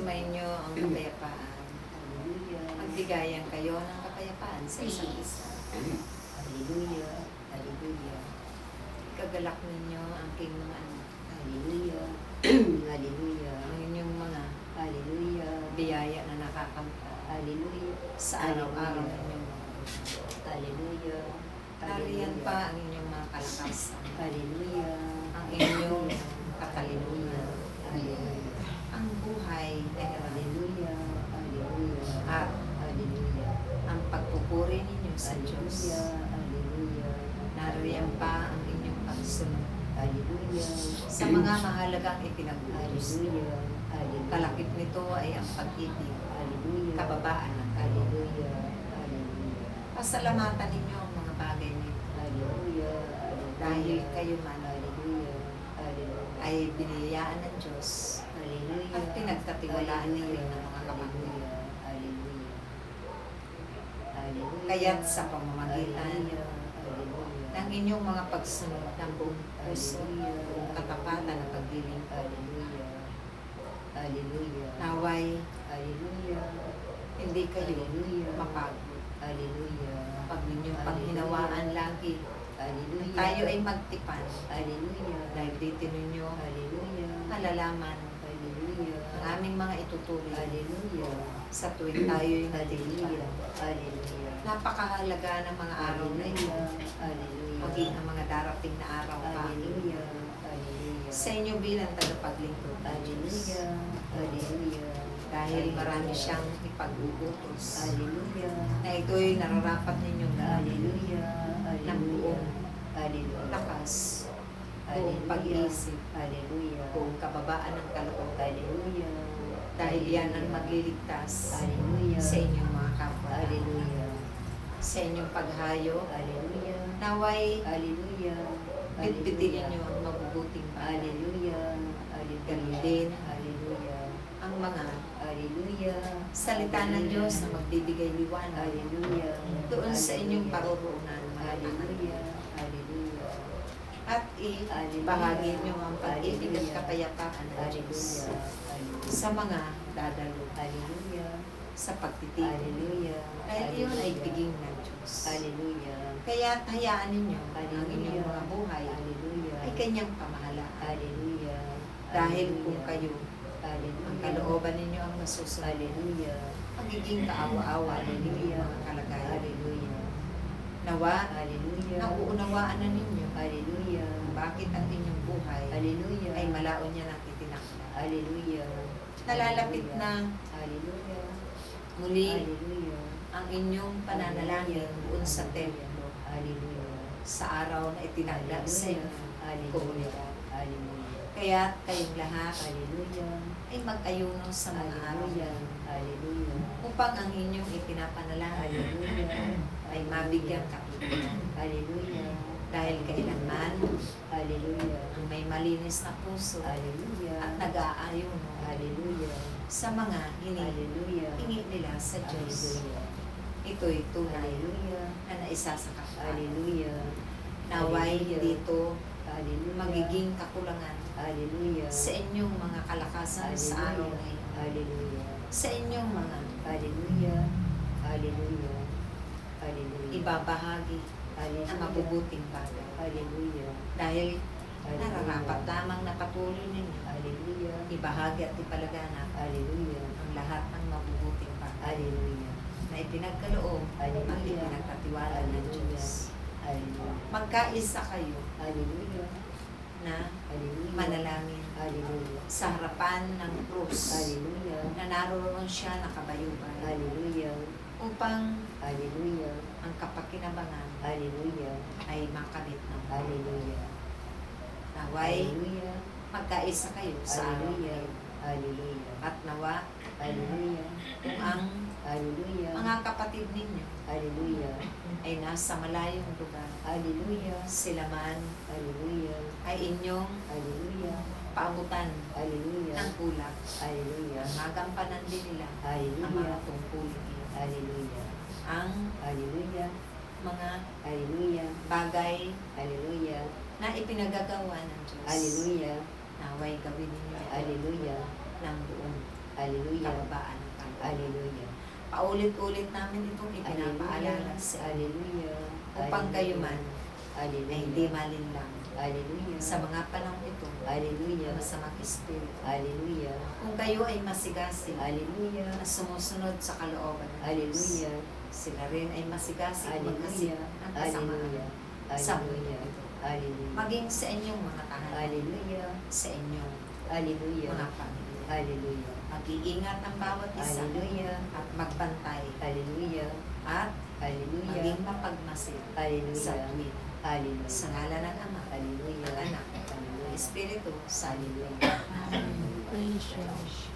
Sumainyo ang kapayapaan. Hallelujah. Magbigayan kayo ng kapayapaan sa isa't isa. Hallelujah. Hallelujah. Ikagalak ninyo ang king mga anak. Hallelujah. Hallelujah. Ang inyong mga Hallelujah. biyaya na nakakamta Hallelujah. sa araw-araw ninyong mga buhay. Hallelujah. Nariyan pa ang inyong mga kalakasan. Hallelujah. Ang inyong katalinuhan. Hallelujah. Ang buhay na iran. Hallelujah. Hallelujah. At Hallelujah. ang pagpupuri ninyo sa Diyos. Hallelujah. Hallelujah. Nariyan pa ang inyong pagsunod Hallelujah. sa mga mahalagang ipinagutos. Hallelujah. Hallelujah. Kalakip nito ay ang pag-ibig, Hallelujah. kababaan ng kaloob. Hallelujah. Hallelujah. Pasalamatan ninyo ang mga bagay nito Hallelujah. dahil kayo man Hallelujah. Hallelujah. ay biniyayaan ng Diyos Hallelujah. at pinagkatiwalaan ninyo ng mga kapatid. Hallelujah. Hallelujah. Hallelujah. Kaya't sa pamamagitan Hallelujah. ng inyong mga pagsunod ng buong puso, Hallelujah. buong katapatan ng paglilingkod, Hallelujah. Hallelujah. naway Hallelujah. hindi kayo Hallelujah. mapagod. Hallelujah. Pag ninyong panghinawaan lagi, Hallelujah. tayo ay magtipan Hallelujah. dahil dito ninyo Hallelujah. malalaman Hallelujah. ang aming mga itutuloy Hallelujah. sa tuwing tayo'y Hallelujah. natitipan. Hallelujah. Napakahalaga ng mga araw na ito, Hallelujah. maging ang mga darating na araw pa Hallelujah. Hallelujah. sa inyo bilang tagapaglingkod ng Diyos. Hallelujah. Hallelujah. Dahil marami siyang ipag-uutos Hallelujah. na ito'y nararapat ninyong gawin Hallelujah. ng buong Hallelujah. lakas, buong pag-iisip, Hallelujah. buong kababaan ng kaloob. Hallelujah. Dahil yan ang magliligtas Hallelujah. sa inyong mga kapwa. Hallelujah. Sa inyong paghayo, Hallelujah. naway Hallelujah. bitbitin ninyo ang mabubuting bagay. Hallelujah. Ganun din Hallelujah. ang mga Hallelujah. salita ng Diyos na magbibigay liwanag Hallelujah. doon sa inyong paroroonan. Hallelujah. Hallelujah. At ibahagi nyo ang pag-ibig at kapayapaan ng Diyos Hallelujah. sa mga dadalo Hallelujah. sa pagtitigil. Hallelujah. Dahil iyon ay piging ng Diyos. Hallelujah. Kaya hayaan ninyo ang inyong Hallelujah. mga buhay Hallelujah. ay kanyang pamahalaan. Hallelujah. Dahil kung kayo, Hallelujah. ang kalooban ninyo ang masusunod, Hallelujah. magiging kaawa-awa ng inyong mga kalagayan. Hallelujah. Nawa, Hallelujah. nauunawaan na ninyo Hallelujah. kung bakit ang inyong buhay Hallelujah. ay malaon niya ng itinakda. Hallelujah. Nalalapit na Hallelujah. muli Hallelujah. ang inyong pananalangin doon sa templo Hallelujah. sa araw na itinakda sa inyong komunidad. Hallelujah. Kaya kayong lahat Hallelujah. ay mag-ayuno sa mga araw na Hallelujah. yun Hallelujah. upang ang inyong ipinapanalangin Hallelujah. ay mabigyang katutunan. Hallelujah. Dahil kailanman Hallelujah. ang may malinis na puso Hallelujah. at nag-aayon Hallelujah. sa mga Hallelujah. hingi nila sa Diyos. Hallelujah. Ito'y tunay Hallelujah. na naisasakap. Hallelujah. Naway Hallelujah. dito Hallelujah. magiging kakulangan Hallelujah. sa inyong mga kalakasan sa araw na ito. Hallelujah. Sa inyong mga Hallelujah. Hallelujah. Hallelujah. ibabahagi Hallelujah. na mabubuting bagay. Hallelujah. Dahil Hallelujah. nararapat lamang na patuloy ninyo Hallelujah. ibahagi at ipalaganap Hallelujah. ang lahat ng mabubuting bagay Hallelujah. na ipinagkaloob ang Hallelujah. ipinagkatiwala ng Diyos. Hallelujah. Magkaisa kayo Hallelujah. na Hallelujah. manalangin Hallelujah. sa harapan ng krus Hallelujah. na naroon siya nakabayubay Hallelujah. upang Hallelujah. ang kapakinabangan Hallelujah. ay makamit ng Hallelujah. naway Hallelujah. magkaisa kayo sa araw na Hallelujah. ito. Hallelujah. At nawa Hallelujah. kung ang Hallelujah. mga kapatid ninyo Hallelujah. ay nasa malayong lugar, Hallelujah. sila man Hallelujah. ay inyong Hallelujah. paabutan Hallelujah. ng kulak. Hallelujah. Magampanan din nila ang mga Hallelujah. tungkulin nila. Hallelujah. Ang Hallelujah. mga Hallelujah. bagay Hallelujah. na ipinagagawa ng Diyos. Hallelujah. Naway gawin ninyo Hallelujah. ng buong Hallelujah. kababaan ng Panginoon. Hallelujah. Paulit-ulit namin itong ipinapaalala sa Hallelujah. upang kayo man na hindi Hallelujah. malinlang Hallelujah. sa mga panahon ito Hallelujah. na masamang espiritu. Hallelujah. Kung kayo ay masigasig Hallelujah. na sumusunod sa kalooban ng Diyos, Hallelujah. sila rin ay masigasig Hallelujah. magkasip ng kasamaan Hallelujah. sa mundo Hallelujah. ito. Hallelujah. Maging sa inyong mga tahanan, Hallelujah. sa inyong Hallelujah. mga pamilya. Hallelujah. Mag-iingat ang bawat isa Hallelujah. at magbantay Hallelujah. at Hallelujah. maging mapagmasid sa Hallelujah. tuwin. Hallelujah. Sa ngala ng Ama, Hallelujah. ng Anak, ng Espiritu, sa Hallelujah. Praise you.